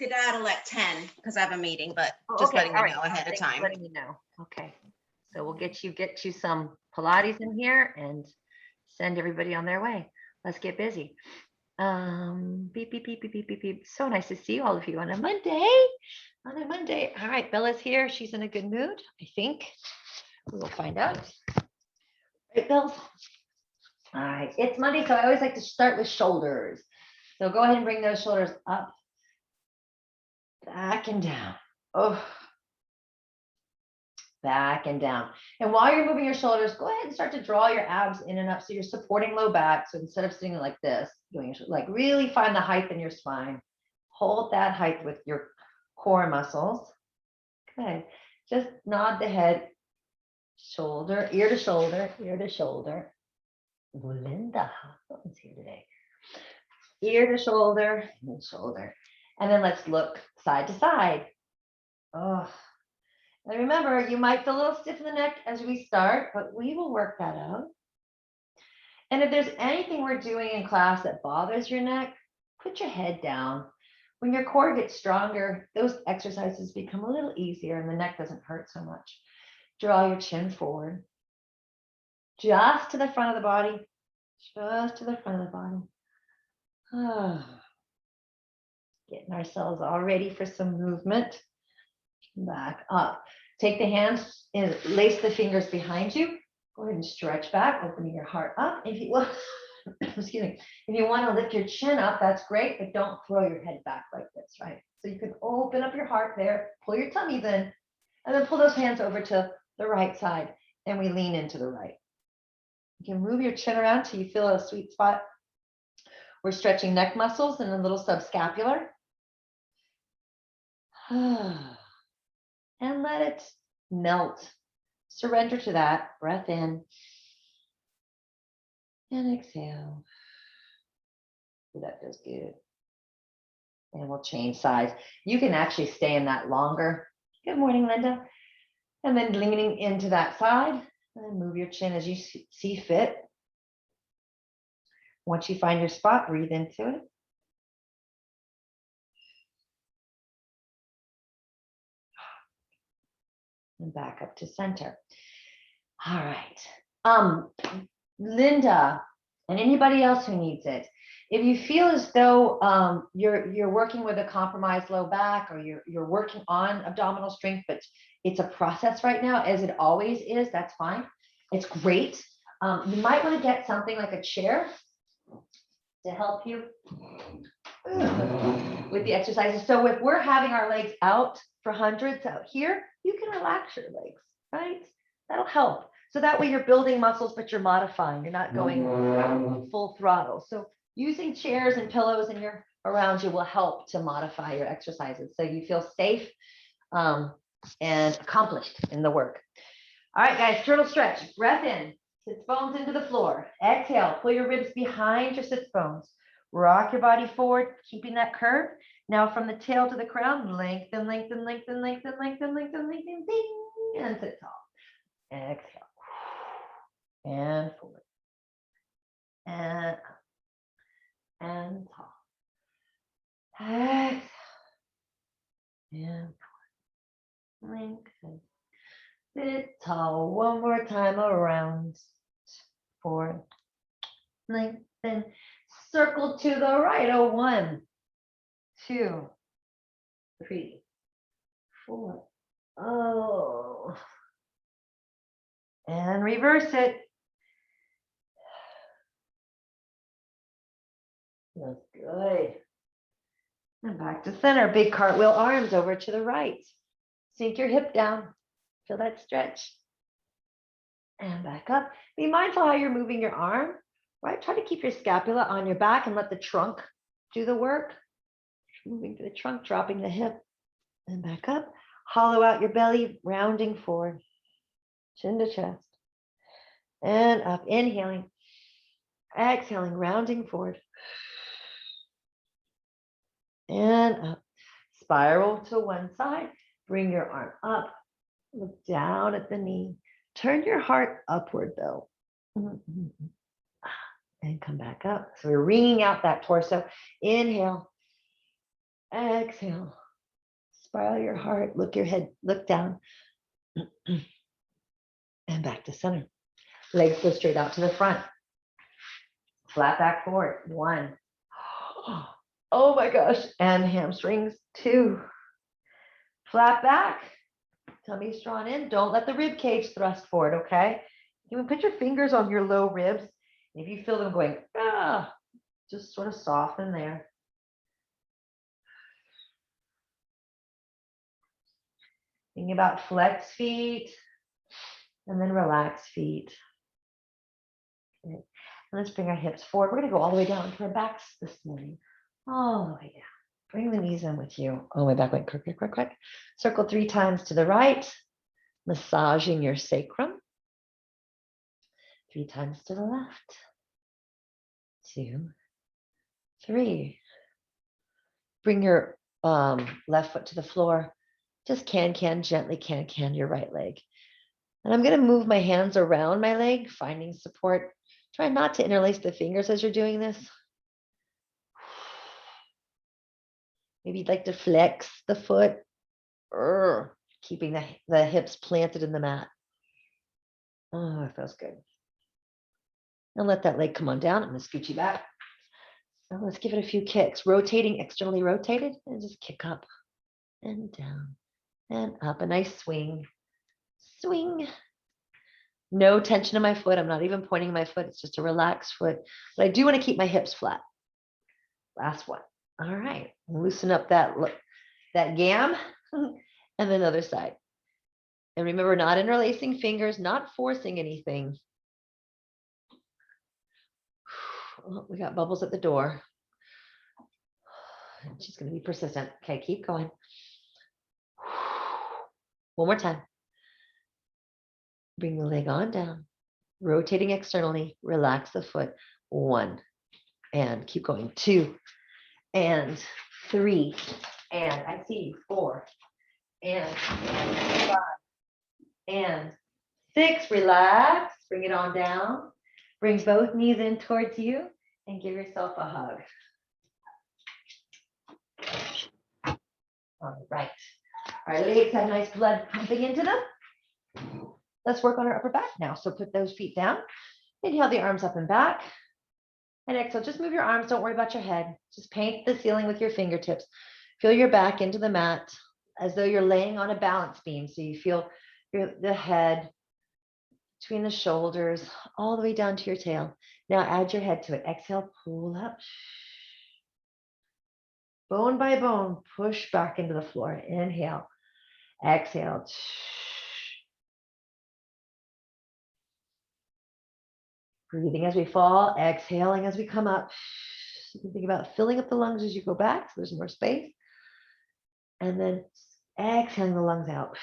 skedaddle at 10 because I have a meeting, but Oh, just okay. letting All you right. know ahead of Thanks for time. letting me know. Okay. So we'll get you some Pilates in here and send everybody on their way. Let's get busy. Beep, beep, beep, beep, beep, beep, beep. So nice to see all of you on a Monday. On a Monday. All right, Bella's here. She's in a good mood, I think. We will find out. Right, Bells? All right, it's Monday, so I always like to start with shoulders. So go ahead and bring those shoulders up, back and down. Oh, back and down. And while you're moving your shoulders, go ahead and start to draw your abs in and up. So you're supporting low back. So instead of sitting like this, doing like really find the height in your spine. Hold that height with your core muscles. Good. Just nod the head, shoulder, ear to shoulder, ear to shoulder. Linda Hoffman's here today. Ear to shoulder and shoulder. And then let's look side to side. Oh. And remember, you might feel a little stiff in the neck as we start, but we will work that out. And if there's anything we're doing in class that bothers your neck, put your head down. When your core gets stronger, those exercises become a little easier and the neck doesn't hurt so much. Draw your chin forward. Just to the front of the body. Just to the front of the body. Getting ourselves all ready for some movement. Back up. Take the hands and lace the fingers behind you. Go ahead and stretch back, opening your heart up. If you want, excuse me, if you want to lift your chin up, that's great, but don't throw your head back like this, right? So you can open up your heart there, pull your tummies in, and then pull those hands over to the right side, and we lean into the right. You can move your chin around till you feel a sweet spot. We're stretching neck muscles and a little subscapular. And let it melt. Surrender to that. Breath in and exhale. Ooh, that feels good. And we'll change sides. You can actually stay in that longer. Good morning, Linda. And then leaning into that side and move your chin as you see fit. Once you find your spot, breathe into it. And back up to center. All right. Linda, and anybody else who needs it, if you feel as though you're working with a compromised low back, or you're working on abdominal strength, but it's a process right now, as it always is, that's fine. It's great. You might want to get something like a chair to help you with the exercises. So if we're having our legs out for hundreds out here, you can relax your legs, right? That'll help. So that way you're building muscles, but you're modifying. You're not going full throttle. So using chairs and pillows around you will help to modify your exercises so you feel safe and accomplished in the work. All right, guys, turtle stretch. Breath in, sits bones into the floor. Exhale, pull your ribs behind your sits bones. Rock your body forward, keeping that curve. Now from the tail to the crown, lengthen, lengthen, lengthen, lengthen, lengthen, lengthen, lengthen, ding, and sit tall. Exhale. And forward. And up. And tall. Exhale. And forward. Lengthen. Sit tall. One more time around. Forward. Lengthen. Circle to the right. Oh, 1, 2, 3, 4. Oh. And reverse it. That's good. And back to center. Big cartwheel arms over to the right. Sink your hip down. Feel that stretch. And back up. Be mindful how you're moving your arm, right? Try to keep your scapula on your back and let the trunk do the work. Moving to the trunk, dropping the hip. And back up. Hollow out your belly, rounding forward. Chin to chest. And up. Inhaling. Exhaling, rounding forward. And up. Spiral to one side. Bring your arm up. Look down at the knee. Turn your heart upward, though. And come back up. So we're wringing out that torso. Inhale. Exhale. Spiral your heart. Look your head. Look down. And back to center. Legs go straight out to the front. Flat back forward. 1. Oh my gosh. And hamstrings. 2. Flat back. Tummy's drawn in. Don't let the rib cage thrust forward, okay? You can put your fingers on your low ribs. If you feel them going, just sort of soften there. Thinking about flex feet and then relax feet. Okay. And let's bring our hips forward. We're going to go all the way down to our backs this morning. All the way down. Bring the knees in with you. All the way back. Quick, quick, quick, quick. Circle 3 times to the right, massaging your sacrum. 3 times to the left. 2, 3. Bring your left foot to the floor. Just gently can your right leg. And I'm going to move my hands around my leg, finding support. Try not to interlace the fingers as you're doing this. Maybe you'd like to flex the foot, keeping the hips planted in the mat. Oh, it feels good. And let that leg come on down. I'm going to scoot you back. So let's give it a few kicks. Rotating, externally rotated, and just kick up and down and up. A nice swing. Swing. No tension in my foot. I'm not even pointing my foot. It's just a relaxed foot. But I do want to keep my hips flat. Last one. All right. Loosen up that gam. And then the other side. And remember, not interlacing fingers, not forcing anything. Oh, we got bubbles at the door. She's going to be persistent. Okay, keep going. One more time. Bring the leg on down. Rotating externally. Relax the foot. 1. And keep going. 2. And 3. And I see you. 4. And 5. And 6. Relax. Bring it on down. Bring both knees in towards you and give yourself a hug. All right. Our legs have nice blood pumping into them. Let's work on our upper back now. So put those feet down. Inhale the arms up and back. And exhale, just move your arms. Don't worry about your head. Just paint the ceiling with your fingertips. Feel your back into the mat as though you're laying on a balance beam. So you feel the head between the shoulders, all the way down to your tail. Now add your head to it. Exhale, pull up. Bone by bone, push back into the floor. Inhale. Exhale. Breathing as we fall, exhaling as we come up. You can think about filling up the lungs as you go back, so there's more space. And then exhaling the lungs out.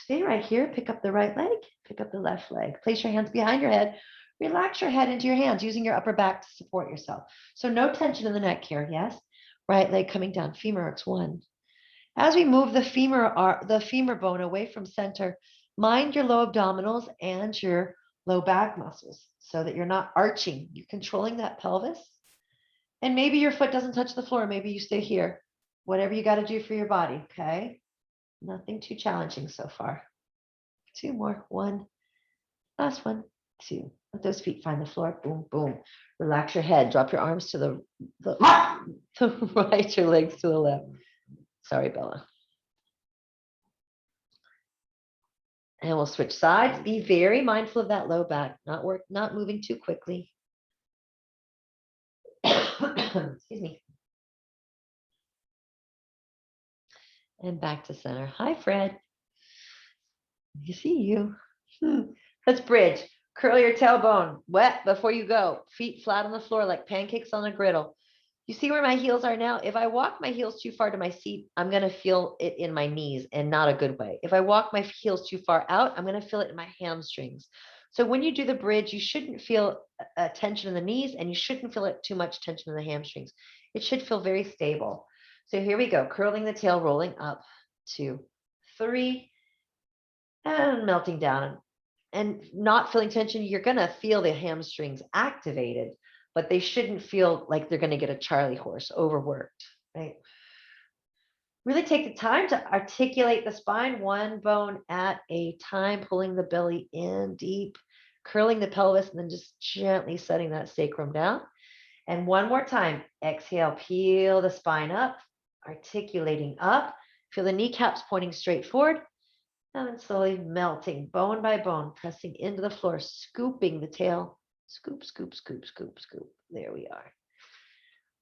Stay right here. Pick up the right leg. Pick up the left leg. Place your hands behind your head. Relax your head into your hands, using your upper back to support yourself. So no tension in the neck here, yes? Right leg coming down, femur arcs 1. As we move the femur bone away from center, mind your low abdominals and your low back muscles so that you're not arching. You're controlling that pelvis. And maybe your foot doesn't touch the floor. Maybe you stay here. Whatever you got to do for your body, okay? Nothing too challenging so far. 2 more. 1. Last 1. 2. Let those feet find the floor. Boom, boom. Relax your head. Drop your arms to the right, your legs to the left. Sorry, Bella. And we'll switch sides. Be very mindful of that low back. Not moving too quickly. Excuse me. And back to center. Hi, Fred. You see you. Let's bridge. Curl your tailbone. Wet before you go. Feet flat on the floor like pancakes on a griddle. You see where my heels are now? If I walk my heels too far to my seat, I'm going to feel it in my knees, and not a good way. If I walk my heels too far out, I'm going to feel it in my hamstrings. So when you do the bridge, you shouldn't feel a tension in the knees, and you shouldn't feel too much tension in the hamstrings. It should feel very stable. So here we go. Curling the tail, rolling up. 2, 3, and melting down. And not feeling tension, you're going to feel the hamstrings activated, but they shouldn't feel like they're going to get a Charlie horse overworked, right? Really take the time to articulate the spine, one bone at a time, pulling the belly in deep, curling the pelvis, and then just gently setting that sacrum down. And one more time, exhale, peel the spine up, articulating up. Feel the kneecaps pointing straight forward, and then slowly melting bone by bone, pressing into the floor, scooping the tail. Scoop, scoop, scoop, scoop, scoop. There we are.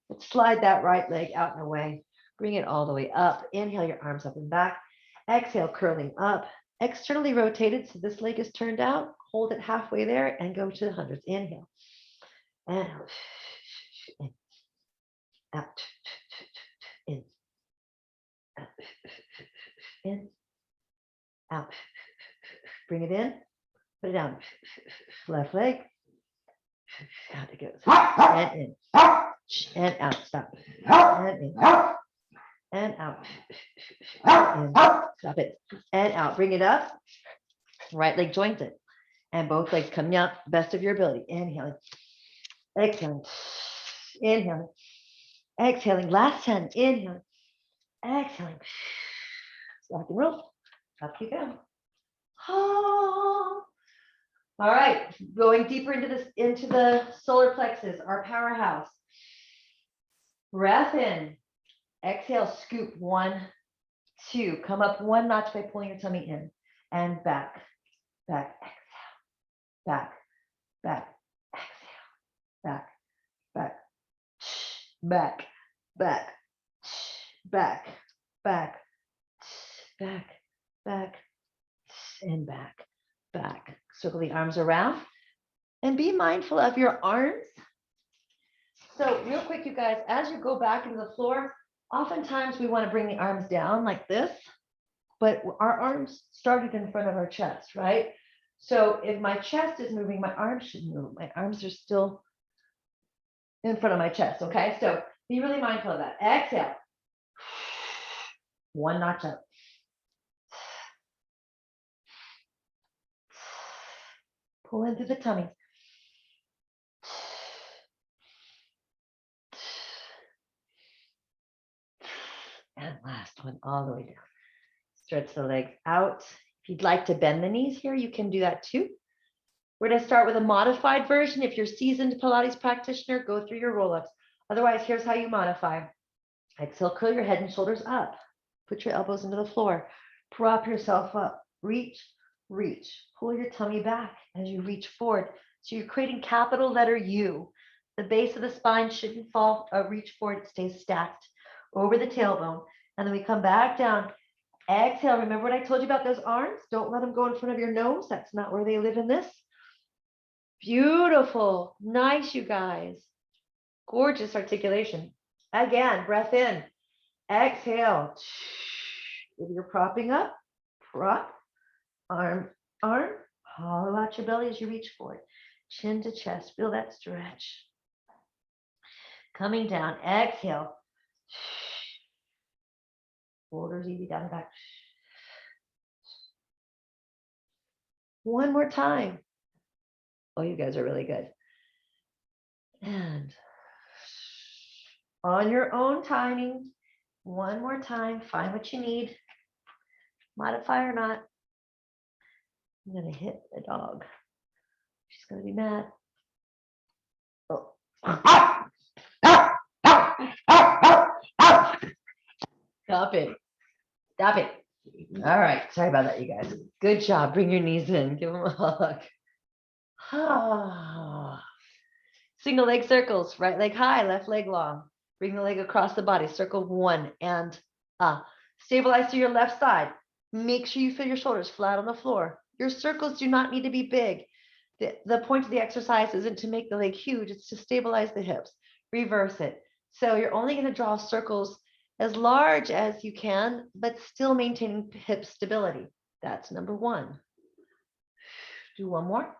Let's slide that right leg out and away. Bring it all the way up. Inhale your arms up and back. Exhale, curling up. Externally rotated, so this leg is turned out. Hold it halfway there and go to the hundreds. Inhale. And out. In. Out. In. Out. In. Out. Bring it in. Put it down. Left leg. Out it goes. And in. And out. Stop. And in. And out. And stop it. And out. Bring it up. Right leg jointed. And both legs coming out best of your ability. Inhaling. Exhaling. Inhaling. Exhaling. Last 10. Inhaling. Exhaling. Rock and roll. Up you go. Oh. All right. Going deeper into the solar plexus, our powerhouse. Breath in. Exhale, scoop 1, 2. Come up 1 notch by pulling your tummy in and back, back, exhale, back, back, exhale, back, back, back, back, back, back, back, back, and back, back. Circle the arms around and be mindful of your arms. So real quick, you guys, as you go back into the floor, oftentimes we want to bring the arms down like this, but our arms started in front of our chest, right? So if my chest is moving, my arms should move. My arms are still in front of my chest, okay? So be really mindful of that. Exhale. 1 notch up. Pull in through the tummy. And last one, all the way down. Stretch the legs out. If you'd like to bend the knees here, you can do that too. We're going to start with a modified version. If you're a seasoned Pilates practitioner, go through your roll-ups. Otherwise, here's how you modify. Exhale, curl your head and shoulders up. Put your elbows into the floor. Prop yourself up. Reach, reach. Pull your tummy back as you reach forward. So you're creating capital letter U. The base of the spine shouldn't fall, reach forward, it stays stacked over the tailbone. And then we come back down. Exhale. Remember what I told you about those arms? Don't let them go in front of your nose. That's not where they live in this. Beautiful. Nice, you guys. Gorgeous articulation. Again, breath in. Exhale. If you're propping up, prop, arm, arm. Hollow out your belly as you reach forward. Chin to chest. Feel that stretch. Coming down. Exhale. Shoulders easy down and back. One more time. Oh, you guys are really good. And on your own timing, one more time, find what you need, modify or not. I'm going to hit the dog. She's going to be mad. Oh. Stop it. Stop it. All right. Sorry about that, you guys. Good job. Bring your knees in. Give them a hug. Single leg circles. Right leg high, left leg long. Bring the leg across the body. Circle 1 and stabilize to your left side. Make sure you feel your shoulders flat on the floor. Your circles do not need to be big. The point of the exercise isn't to make the leg huge. It's to stabilize the hips. Reverse it. So you're only going to draw circles as large as you can, but still maintaining hip stability. That's number 1. Do one more.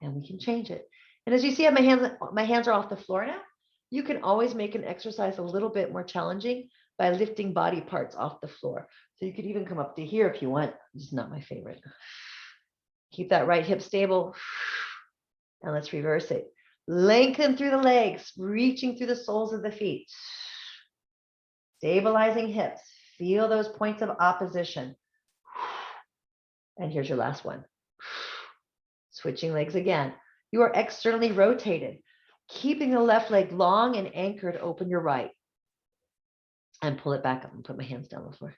And we can change it. And as you see, my hands are off the floor now. You can always make an exercise a little bit more challenging by lifting body parts off the floor. So you could even come up to here if you want. This is not my favorite. Keep that right hip stable. And let's reverse it. Lengthen through the legs, reaching through the soles of the feet. Stabilizing hips. Feel those points of opposition. And here's your last one. Switching legs again. You are externally rotated, keeping the left leg long and anchored. Open your right. And pull it back up and put my hands down on the floor.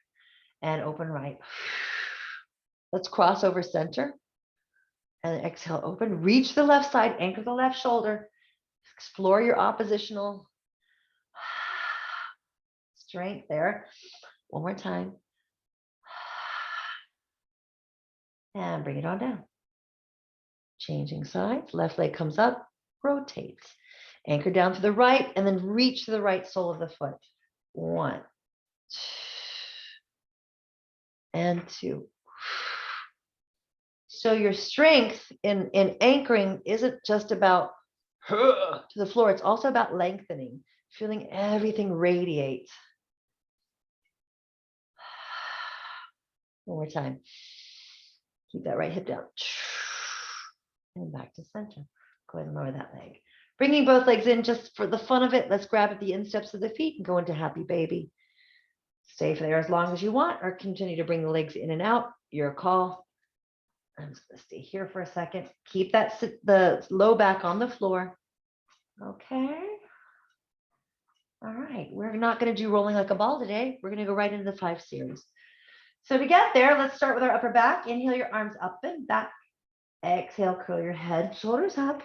And open right. Let's cross over center. And exhale, open. Reach the left side, anchor the left shoulder. Explore your oppositional strength there. One more time. And bring it on down. Changing sides. Left leg comes up, rotates. Anchor down to the right, and then reach to the right sole of the foot. 1, 2. So your strength in anchoring isn't just about to the floor. It's also about lengthening, feeling everything radiate. One more time. Keep that right hip down. And back to center. Go ahead and lower that leg. Bringing both legs in just for the fun of it. Let's grab at the insteps of the feet and go into happy baby. Stay there as long as you want or continue to bring the legs in and out. Your call. I'm just going to stay here for a second. Keep the low back on the floor. Okay. All right. We're not going to do rolling like a ball today. We're going to go right into the 5 series. So to get there, let's start with our upper back. Inhale your arms up and back. Exhale, curl your head, shoulders up.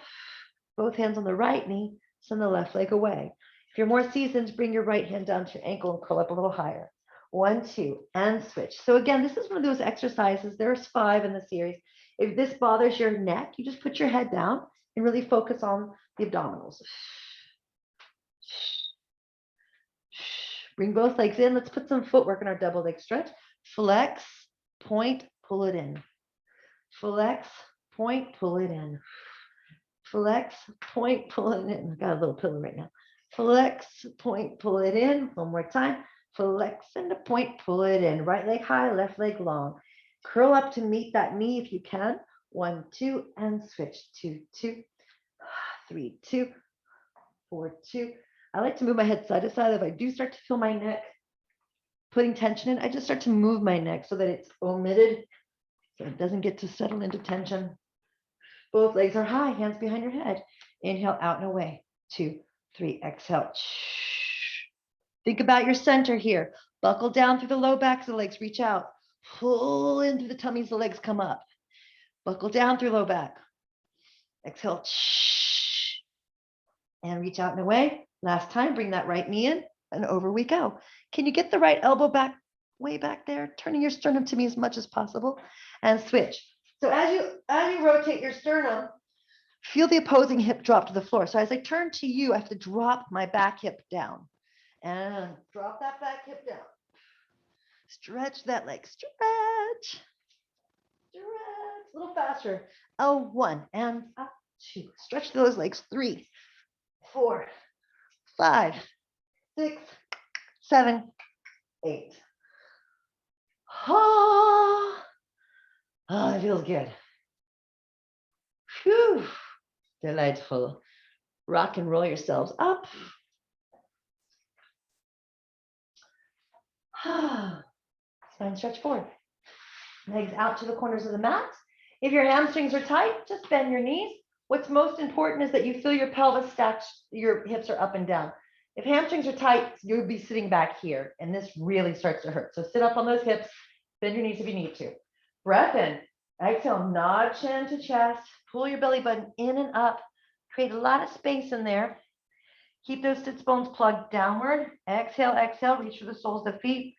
Both hands on the right knee. Send the left leg away. If you're more seasoned, bring your right hand down to your ankle and curl up a little higher. 1, 2, and switch. So again, this is one of those exercises. There's 5 in the series. If this bothers your neck, you just put your head down and really focus on the abdominals. Bring both legs in. Let's put some footwork in our double leg stretch. Flex, point, pull it in. Flex, point, pull it in. Flex, point, pull it in. I've got a little pillow right now. Flex, point, pull it in. One more time. Flex and a point, pull it in. Right leg high, left leg long. Curl up to meet that knee if you can. 1, 2, and switch. 2, 2, 3, 2, 4, 2. I like to move my head side to side. If I do start to feel my neck putting tension in, I just start to move my neck so that it's omitted, so it doesn't get to settle into tension. Both legs are high, hands behind your head. Inhale, out and away. 2, 3, exhale. Think about your center here. Buckle down through the low back so the legs reach out. Pull in through the tummies, the legs come up. Buckle down through low back. Exhale. And reach out and away. Last time, bring that right knee in and over we go. Can you get the right elbow back, way back there? Turning your sternum to me as much as possible and switch. So as you rotate your sternum, feel the opposing hip drop to the floor. So as I turn to you, I have to drop my back hip down and drop that back hip down. Stretch that leg, stretch, a little faster. 1 and up, 2, stretch those legs. 3, 4, 5, 6, 7, 8. Oh, it feels good. Whew. Delightful. Rock and roll yourselves up. Spine stretch forward. Legs out to the corners of the mat. If your hamstrings are tight, just bend your knees. What's most important is that you feel your pelvis stacked, your hips are up and down. If hamstrings are tight, you'll be sitting back here, and this really starts to hurt. So sit up on those hips, bend your knees if you need to. Breath in, exhale, nod chin to chest, pull your belly button in and up, create a lot of space in there. Keep those sits bones plugged downward. Exhale, exhale, reach for the soles of the feet.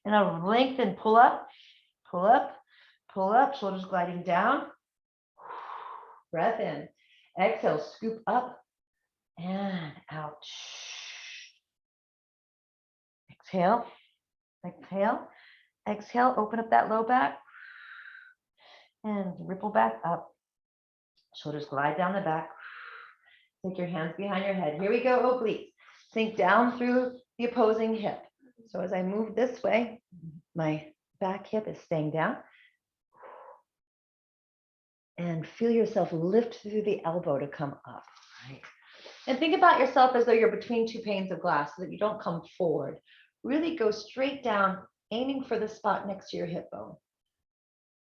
And I'll lengthen, pull up, pull up, pull up, shoulders gliding down. Breath in. Exhale, scoop up and out. Exhale, exhale, exhale, open up that low back and ripple back up. Shoulders glide down the back. Take your hands behind your head. Here we go, obliques. Sink down through the opposing hip. So as I move this way, my back hip is staying down. And feel yourself lift through the elbow to come up. Right? And think about yourself as though you're between two panes of glass so that you don't come forward. Really go straight down, aiming for the spot next to your hip bone.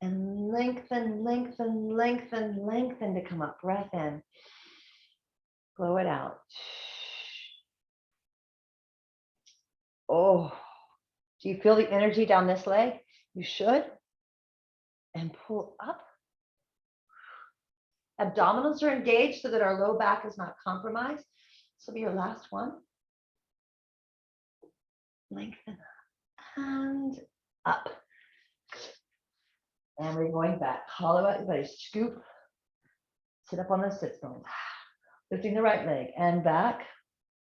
And lengthen, lengthen, lengthen, lengthen to come up. Breath in. Blow it out. Oh, do you feel the energy down this leg? You should. And pull up. Abdominals are engaged so that our low back is not compromised. This will be your last one. Lengthen and up. And we're going back. Hollow out your body. Scoop. Sit up on those sits bones. Lifting the right leg and back.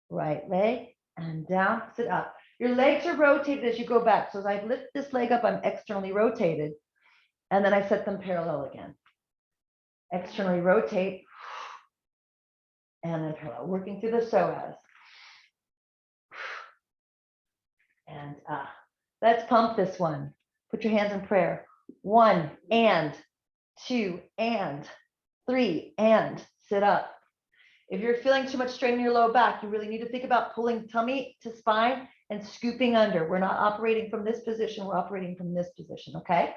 Right leg and down. Sit up. Your legs are rotated as you go back. So as I lift this leg up, I'm externally rotated. And then I set them parallel again. Externally rotate. And then parallel. Working through the psoas. And let's pump this one. Put your hands in prayer. 1 and 2 and 3 and sit up. If you're feeling too much strain in your low back, you really need to think about pulling tummy to spine and scooping under. We're not operating from this position. We're operating from this position. Okay.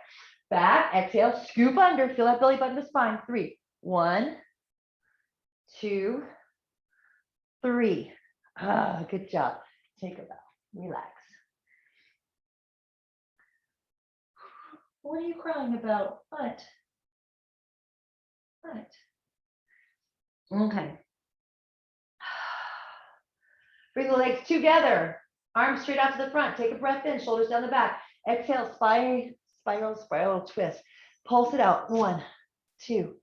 Back, exhale, scoop under. Feel that belly button to spine. 3, 1, 2, 3. Good job. Take a bow. Relax. What are you crying about? What? Okay. Bring the legs together. Arms straight out to the front. Take a breath in. Shoulders down the back. Exhale. Spiral twist. Pulse it out. 1, 2,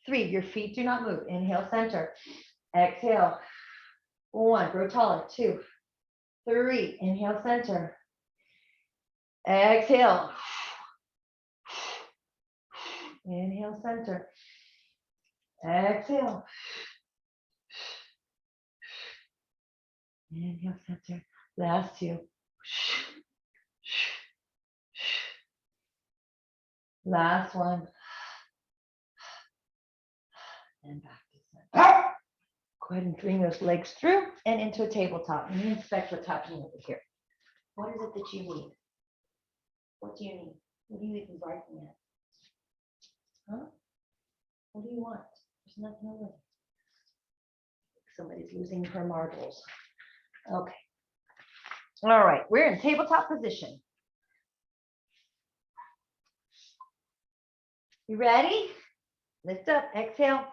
3. Your feet do not move. Inhale, center. Exhale. 1. Grow taller. 2, 3. Inhale, center. Exhale. Inhale, center. Exhale. Inhale, center. Last 2. Last 1. And back to center. Go ahead and bring those legs through and into a tabletop. Let me inspect what's happening over here. What is it that you need? What do you need? What are you even barking at? Huh? What do you want? There's nothing over there. Somebody's losing her marbles. Okay. All right, we're in tabletop position. You ready? Lift up, exhale.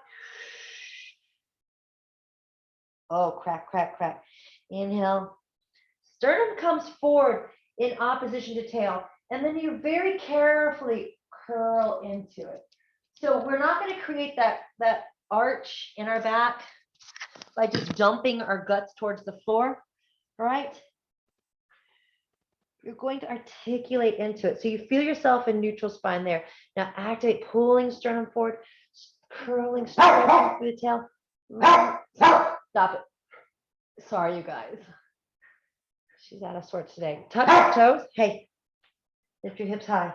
Oh, crack, crack, crack. Inhale. Sternum comes forward in opposition to tail, and then you very carefully curl into it. So we're not going to create that arch in our back by just dumping our guts towards the floor, all right? You're going to articulate into it. So you feel yourself in neutral spine there. Now activate, pulling sternum forward, curling sternum through the tail. Stop it. Sorry, you guys. She's out of sorts today. Touch your toes. Hey, lift your hips high.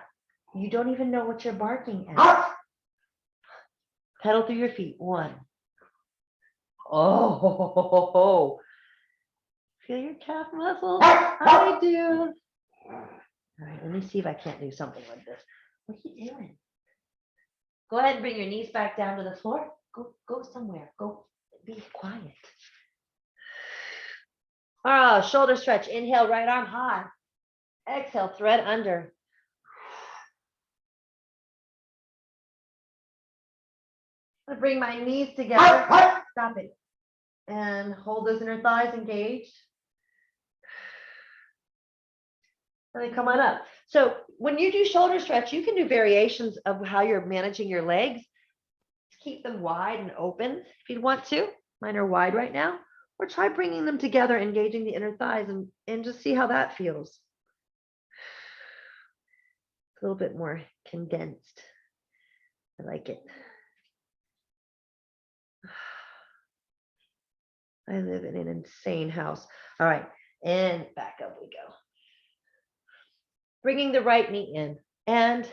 You don't even know what you're barking at. Pedal through your feet. 1. Oh, feel your calf muscles. I do. All right, let me see if I can't do something like this. What are you doing? Go ahead and bring your knees back down to the floor. Go somewhere. Go be quiet. Shoulder stretch. Inhale, right arm high. Exhale, thread under. I'm gonna bring my knees together. Stop it. And hold those inner thighs engaged. And then come on up. So when you do shoulder stretch, you can do variations of how you're managing your legs. Just keep them wide and open if you want to. Mine are wide right now. Or try bringing them together, engaging the inner thighs, and just see how that feels. A little bit more condensed. I like it. I live in an insane house. All right, and back up we go. Bringing the right knee in and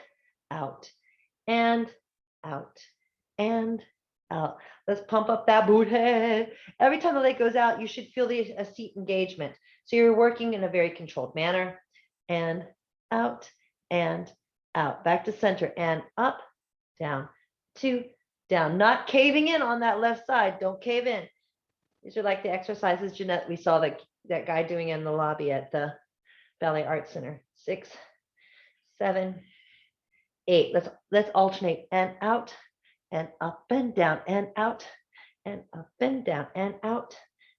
out, and out, and out. Let's pump up that booty. Every time the leg goes out, you should feel a seat engagement. So you're working in a very controlled manner. And out and out. Back to center and up, down, 2, down. Not caving in on that left side. Don't cave in. These are like the exercises, Jeanette, we saw that guy doing in the lobby at the Ballet Art Center. 6, 7, 8. Let's alternate and out and up and down and out and up and down and out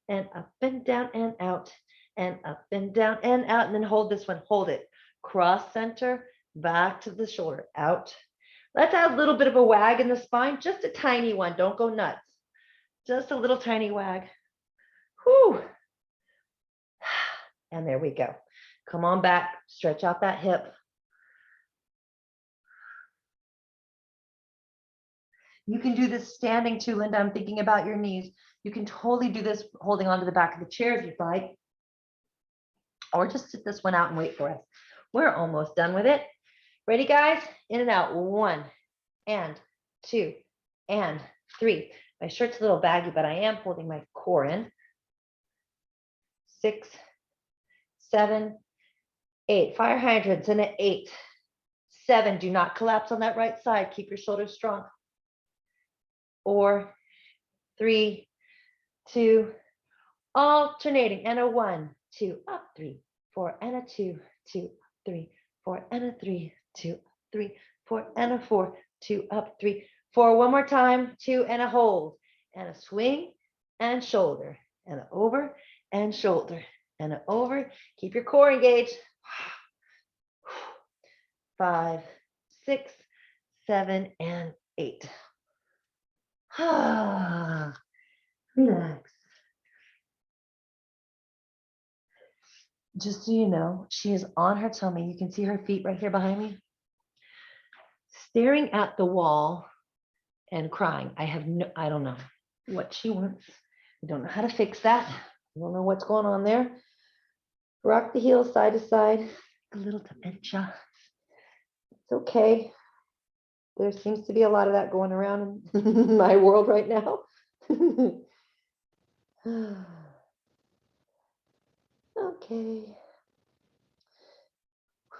and up and down and out and up and down and out. And then hold this one. Hold it. Cross center, back to the shoulder, out. Let's add a little bit of a wag in the spine, just a tiny one. Don't go nuts. Just a little tiny wag. Whew. And there we go. Come on back. Stretch out that hip. You can do this standing too, Linda. I'm thinking about your knees. You can totally do this holding onto the back of the chair if you'd like. Or just sit this one out and wait for us. We're almost done with it. Ready, guys? In and out. 1 and 2 and 3. My shirt's a little baggy, but I am holding my core in. 6, 7, 8. Fire hydrants in at 8. 7. Do not collapse on that right side. Keep your shoulders strong. 4, 3, 2. Alternating. And a 1, 2, up, 3, 4, and a 2, 2, 3, 4, and a 3, 2, 3, 4, and a 4, 2, up, 3, 4. One more time. 2 and a hold. And a swing and shoulder. And an over and shoulder. And an over. Keep your core engaged. 5, 6, 7, and 8. Relax. Just so you know, she is on her tummy. You can see her feet right here behind me, staring at the wall and crying. I don't know what she wants. I don't know how to fix that. I don't know what's going on there. Rock the heels side to side. A little dementia. It's okay. There seems to be a lot of that going around in my world right now. Okay.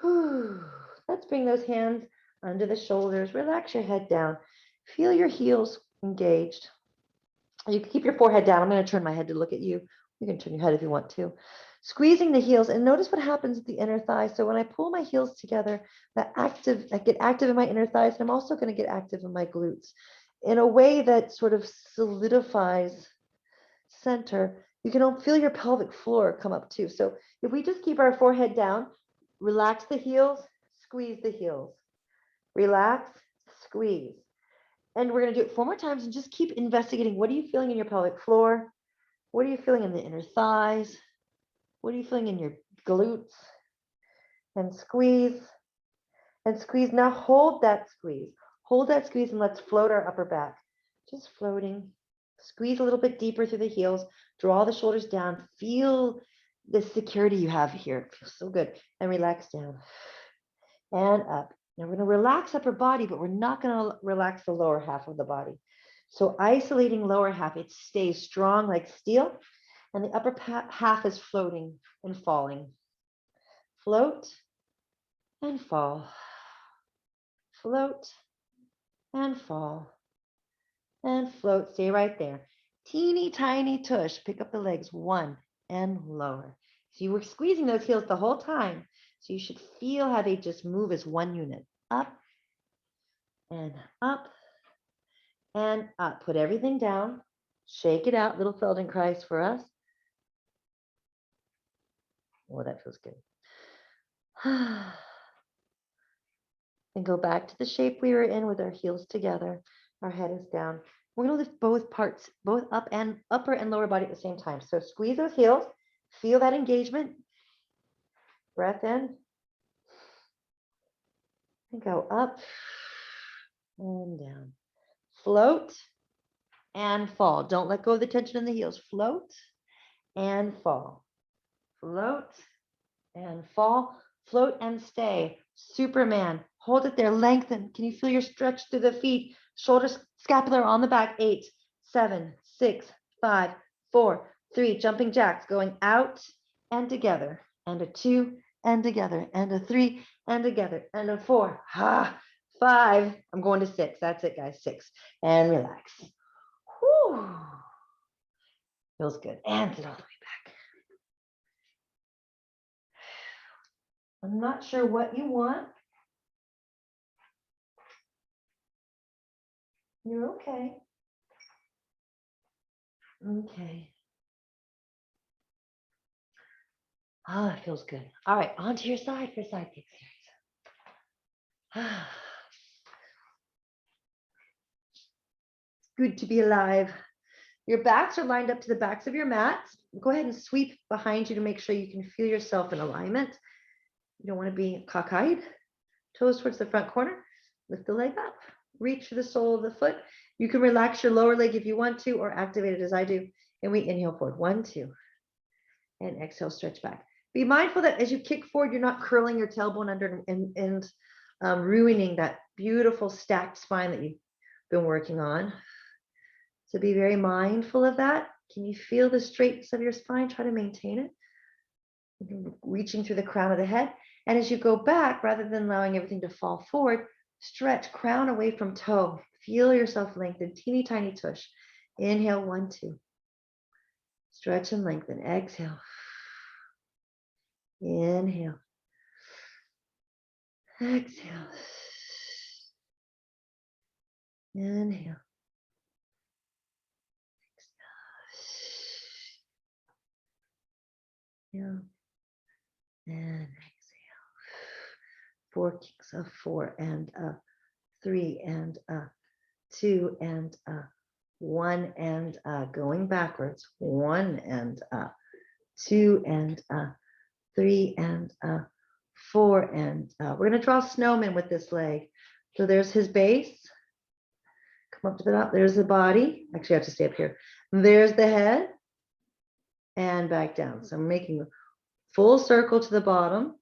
Whew. Let's bring those hands under the shoulders. Relax your head down. Feel your heels engaged. You can keep your forehead down. I'm going to turn my head to look at you. You can turn your head if you want to. Squeezing the heels, and notice what happens at the inner thigh. So when I pull my heels together, I get active in my inner thighs, and I'm also going to get active in my glutes in a way that sort of solidifies center. You can feel your pelvic floor come up too. So if we just keep our forehead down, relax the heels, squeeze the heels, relax, squeeze. And we're going to do it 4 more times and just keep investigating. What are you feeling in your pelvic floor? What are you feeling in the inner thighs? What are you feeling in your glutes? And squeeze and squeeze. Now hold that squeeze. Hold that squeeze and let's float our upper back. Just floating. Squeeze a little bit deeper through the heels. Draw the shoulders down. Feel the security you have here. It feels so good. And relax down and up. Now we're going to relax upper body, but we're not going to relax the lower half of the body. So isolating lower half, it stays strong like steel, and the upper half is floating and falling. Float and fall. Float and fall. And float. Stay right there. Teeny tiny tush. Pick up the legs. 1 and lower. So you were squeezing those heels the whole time. So you should feel how they just move as one unit. Up and up and up. Put everything down. Shake it out. Little Feldenkrais for us. Oh, that feels good. And go back to the shape we were in with our heels together. Our head is down. We're going to lift both parts, both upper and lower body at the same time. So squeeze those heels. Feel that engagement. Breath in. And go up and down. Float and fall. Don't let go of the tension in the heels. Float and fall. Float and fall. Float and stay. Superman. Hold it there. Lengthen. Can you feel your stretch through the feet? Shoulders, scapular on the back. 8, 7, 6, 5, 4, 3. Jumping jacks going out and together. And a 2 and together. And a 3 and together. And a 4. 5. I'm going to 6. That's it, guys. 6. And relax. Whew. Feels good. And sit all the way back. I'm not sure what you want. You're okay. Okay. Ah, it feels good. All right, onto your side for Sidekicks series. It's good to be alive. Your backs are lined up to the backs of your mats. Go ahead and sweep behind you to make sure you can feel yourself in alignment. You don't want to be cockeyed. Toes towards the front corner. Lift the leg up. Reach for the sole of the foot. You can relax your lower leg if you want to, or activate it as I do. And we inhale forward. 1, 2. And exhale, stretch back. Be mindful that as you kick forward, you're not curling your tailbone under and ruining that beautiful stacked spine that you've been working on. So be very mindful of that. Can you feel the straightness of your spine? Try to maintain it. Reaching through the crown of the head. And as you go back, rather than allowing everything to fall forward, stretch crown away from toe. Feel yourself lengthen, teeny tiny tush. Inhale, 1, 2. Stretch and lengthen. Exhale. Inhale. Exhale. Inhale. Exhale. And exhale. 4 kicks of 4 and 3 and 2 and 1 and going backwards. 1 and 2 and 3 and 4 and we're going to draw snowman with this leg. So there's his base. Come up to the top. There's the body. Actually, I have to stay up here. There's the head and back down. So I'm making a full circle to the bottom.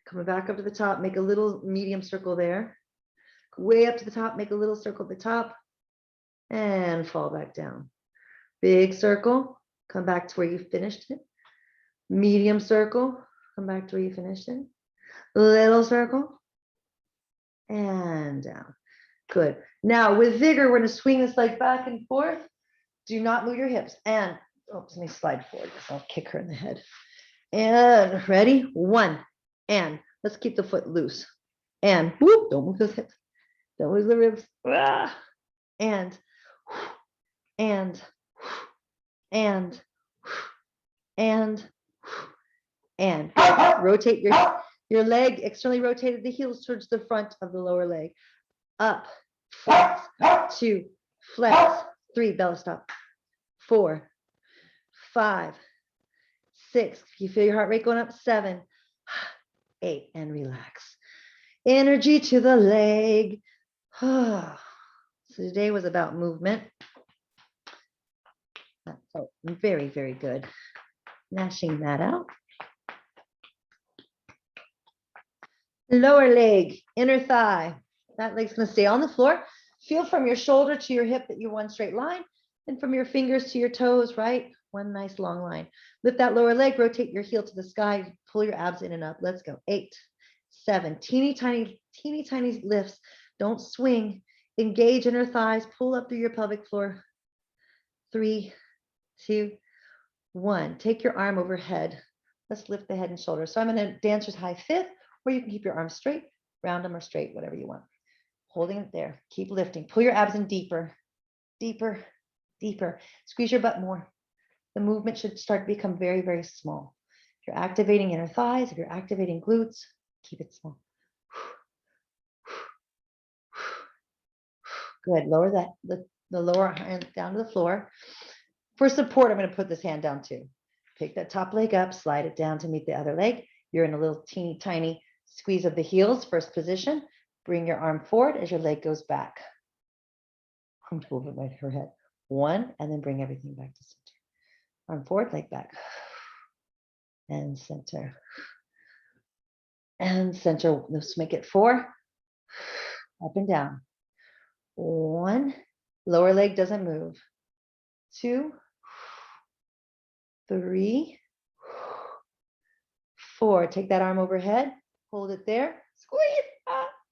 Coming back up to the top. Make a little medium circle there. Way up to the top. Make a little circle at the top and fall back down. Big circle. Come back to where you finished it. Medium circle. Come back to where you finished it. Little circle and down. Good. Now with vigor, we're going to swing this leg back and forth. Do not move your hips. And oops, let me slide forward because I'll kick her in the head. And ready? 1. And let's keep the foot loose. And whoop, don't move those hips. Don't lose the ribs. And and rotate your leg externally, rotated the heels towards the front of the lower leg. Up, flex, 2, flex, 3, belly stop, 4, 5, 6. You feel your heart rate going up. 7, 8, and relax. Energy to the leg. So today was about movement. That felt very, very good. Gnashing that out. Lower leg, inner thigh. That leg's going to stay on the floor. Feel from your shoulder to your hip that you're one straight line, and from your fingers to your toes, right? One nice long line. Lift that lower leg, rotate your heel to the sky, pull your abs in and up. Let's go. 8, 7, teeny tiny lifts. Don't swing. Engage inner thighs, pull up through your pelvic floor. 3, 2, 1. Take your arm overhead. Let's lift the head and shoulders. So I'm in a dancer's high fifth, or you can keep your arms straight, round them or straight, whatever you want. Holding it there. Keep lifting. Pull your abs in deeper, deeper, deeper. Squeeze your butt more. The movement should start to become very, very small. If you're activating inner thighs, if you're activating glutes, keep it small. Good. Lower that, the lower hand down to the floor. For support, I'm going to put this hand down too. Pick that top leg up, slide it down to meet the other leg. You're in a little teeny tiny squeeze of the heels, first position. Bring your arm forward as your leg goes back. I'm moving right her head. 1, and then bring everything back to center. Arm forward, leg back. And center. And center. Let's make it 4. Up and down. 1, lower leg doesn't move. 2, 3, 4. Take that arm overhead, hold it there, squeeze,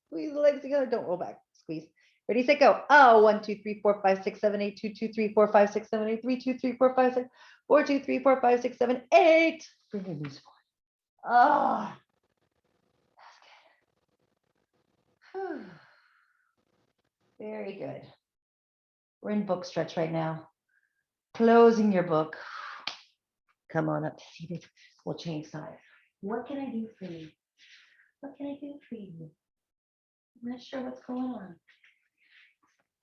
squeeze the legs together, don't roll back, squeeze. Ready, set, go. Oh, 1, 2, 3, 4, 5, 6, 7, 8, 2, 2, 3, 4, 5, 6, 7, 8, 3, 2, 3, 4, 5, 6, 4, 2, 3, 4, 5, 6, 7, 8. Bring your knees forward. Oh, that's good. Very good. We're in book stretch right now. Closing your book. Come on up to seated. We'll change sides. What can I do for you? What can I do for you? I'm not sure what's going on.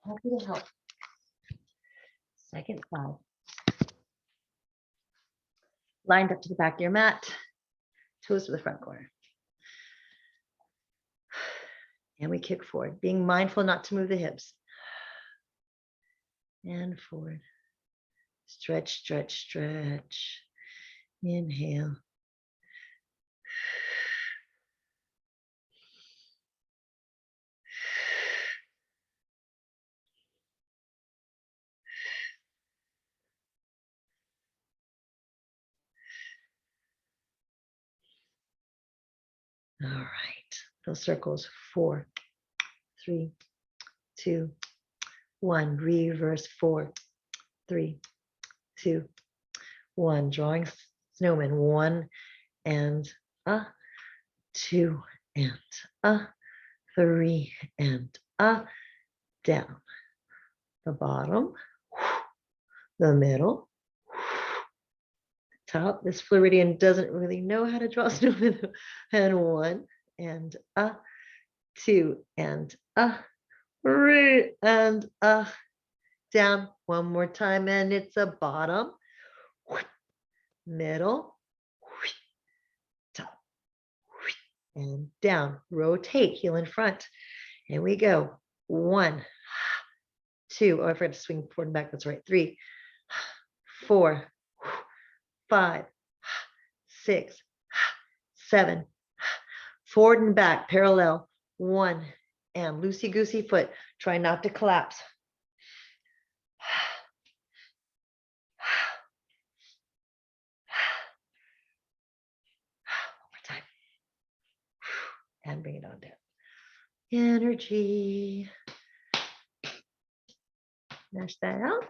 Happy to help. Second side. Lined up to the back of your mat. Toes to the front corner. And we kick forward, being mindful not to move the hips. And forward. Stretch, stretch, stretch. Inhale. All right. Those circles. 4, 3, 2, 1. Reverse. 4, 3, 2, 1. Drawing snowman. 1 and 2 and 3 and down. The bottom, the middle, top. This Floridian doesn't really know how to draw snowman. And 1 and 2 and 3 and down. One more time, and it's a bottom, middle, top, and down. Rotate, heel in front. Here we go. 1, 2. Oh, I forgot to swing forward and back. That's right. 3, 4, 5, 6, 7. Forward and back, parallel. 1, and loosey-goosey foot. Try not to collapse. One more time. And bring it on down. Energy. Mash that out.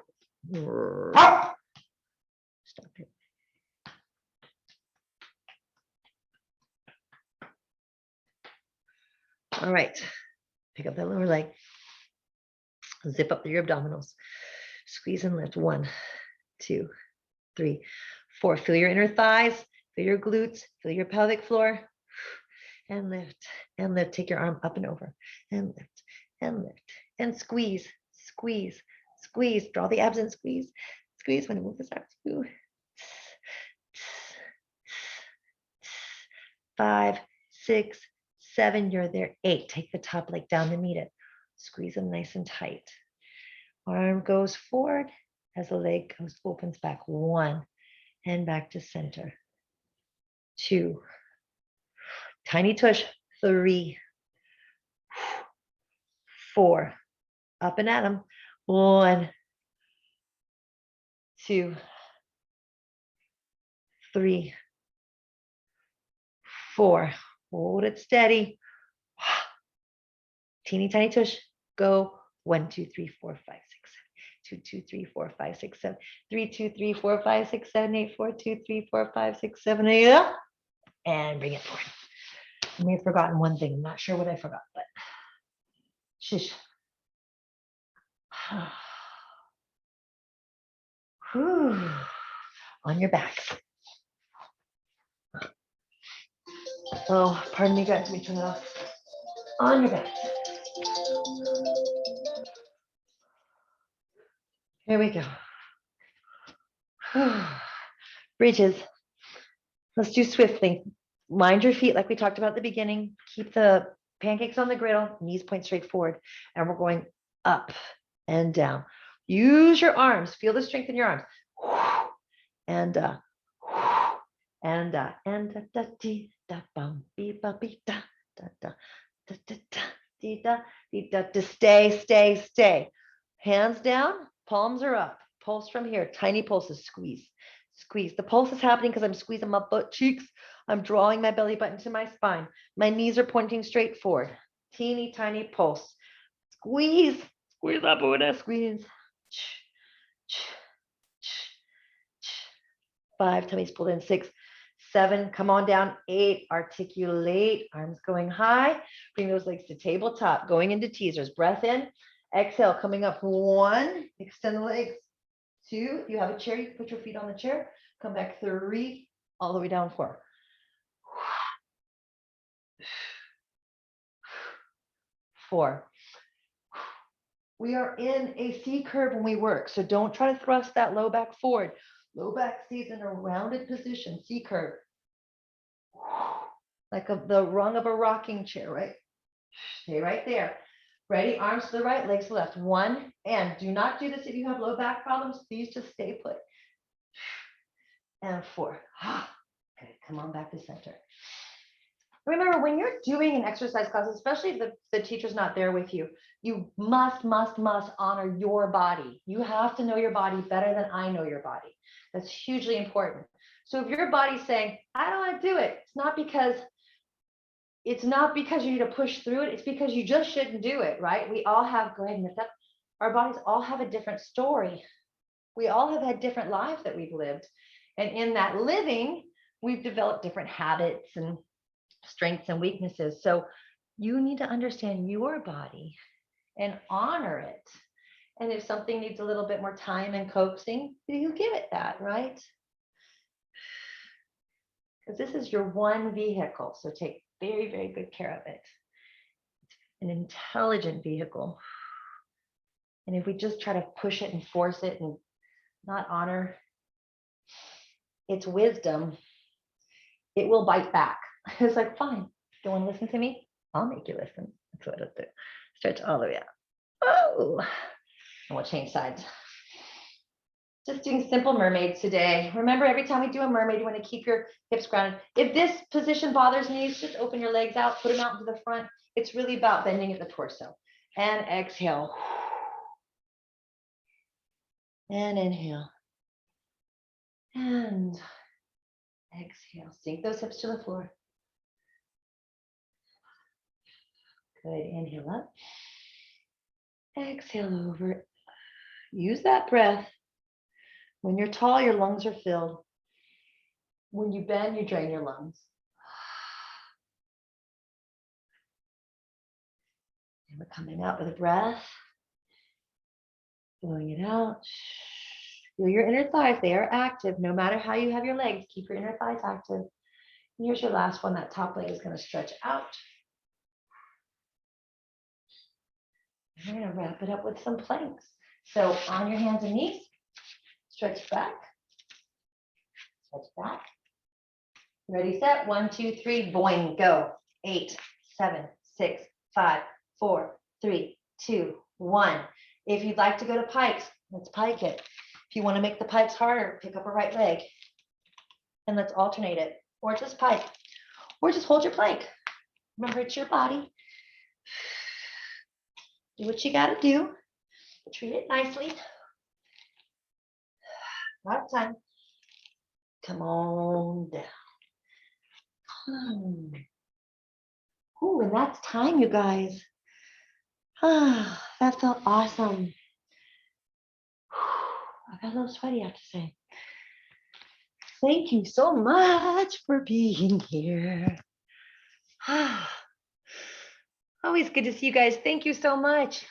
Stop it. All right. Pick up that lower leg. Zip up through your abdominals. Squeeze and lift. 1, 2, 3, 4. Feel your inner thighs. Feel your glutes. Feel your pelvic floor. And lift. And lift. Take your arm up and over. And lift. And lift. And squeeze. Squeeze. Squeeze. Draw the abs and squeeze. Squeeze when you move this arm. 5, 6, 7. You're there. 8. Take the top leg down to meet it. Squeeze them nice and tight. Arm goes forward as the leg opens back. 1, and back to center. 2. Tiny tush. 3, 4. Up and at them. 1, 2, 3, 4. Hold it steady. Teeny tiny tush. Go. 1, 2, 3, 4, 5, 6, 7. 2, 2, 3, 4, 5, 6, 7. 3, 2, 3, 4, 5, 6, 7, 8. 4, 2, 3, 4, 5, 6, 7, 8. And bring it forward. I may have forgotten one thing. I'm not sure what I forgot, but shush. On your back. Oh, pardon me, guys. Let me turn it off. On your back. Here we go. Bridges. Let's do swiftly. Mind your feet like we talked about at the beginning. Keep the pancakes on the griddle, knees point straight forward, and we're going up and down. Use your arms. Feel the strength in your arms. And da da da bum be ba be da da da da da da Dita, dita, to stay. Hands down, palms are up. Pulse from here, tiny pulses, squeeze. The pulse is happening because I'm squeezing my butt cheeks. I'm drawing my belly button to my spine. My knees are pointing straight forward. Teeny tiny pulse. Squeeze that Buddha, squeeze. 5, tummies pulled in. 6, 7, come on down. 8, articulate, arms going high. Bring those legs to tabletop, going into teasers. Breath in, exhale, coming up. 1, extend the legs. 2, if you have a chair, you can put your feet on the chair. Come back. 3, all the way down. 4. 4. We are in a C curve when we work, so don't try to thrust that low back forward. Low back stays in a rounded position, C curve. Like the rung of a rocking chair, right? Stay right there. Ready? Arms to the right, legs to the left. 1, and do not do this if you have low back problems. Please just stay put. And 4. Okay, come on back to center. Remember, when you're doing an exercise class, especially if the teacher's not there with you, you must honor your body. You have to know your body better than I know your body. That's hugely important. So if your body's saying, I don't want to do it, it's not because you need to push through it. It's because you just shouldn't do it, right? We all have, go ahead and lift up. Our bodies all have a different story. We all have had different lives that we've lived. And in that living, we've developed different habits and strengths and weaknesses. So you need to understand your body and honor it. And if something needs a little bit more time and coaxing, you give it that, right? Because this is your one vehicle. So take very, very good care of it. It's an intelligent vehicle. And if we just try to push it and force it and not honor its wisdom, it will bite back. It's like, fine, don't want to listen to me? I'll make you listen. That's what it'll do. Stretch all the way out. Oh, and we'll change sides. Just doing simple mermaids today. Remember, every time we do a mermaid, you want to keep your hips grounded. If this position bothers me, just open your legs out, put them out to the front. It's really about bending at the torso. And exhale. And inhale. And exhale. Sink those hips to the floor. Good. Inhale up. Exhale over. Use that breath. When you're tall, your lungs are filled. When you bend, you drain your lungs. And we're coming out with a breath. Blowing it out. Feel your inner thighs. They are active. No matter how you have your legs, keep your inner thighs active. And here's your last one. That top leg is going to stretch out. We're going to wrap it up with some planks. So on your hands and knees, stretch back, stretch back. Ready, set, 1, 2, 3, boing, go. 8, 7, 6, 5, 4, 3, 2, 1. If you'd like to go to Pikes, let's pike it. If you want to make the Pikes harder, pick up a right leg and let's alternate it, or just pike, or just hold your plank. Remember, it's your body. Do what you got to do. Treat it nicely. Last time. Come on down. Ooh, and that's time, you guys. That felt awesome. I got a little sweaty, I have to say. Thank you so much for being here. Always good to see you guys. Thank you so much.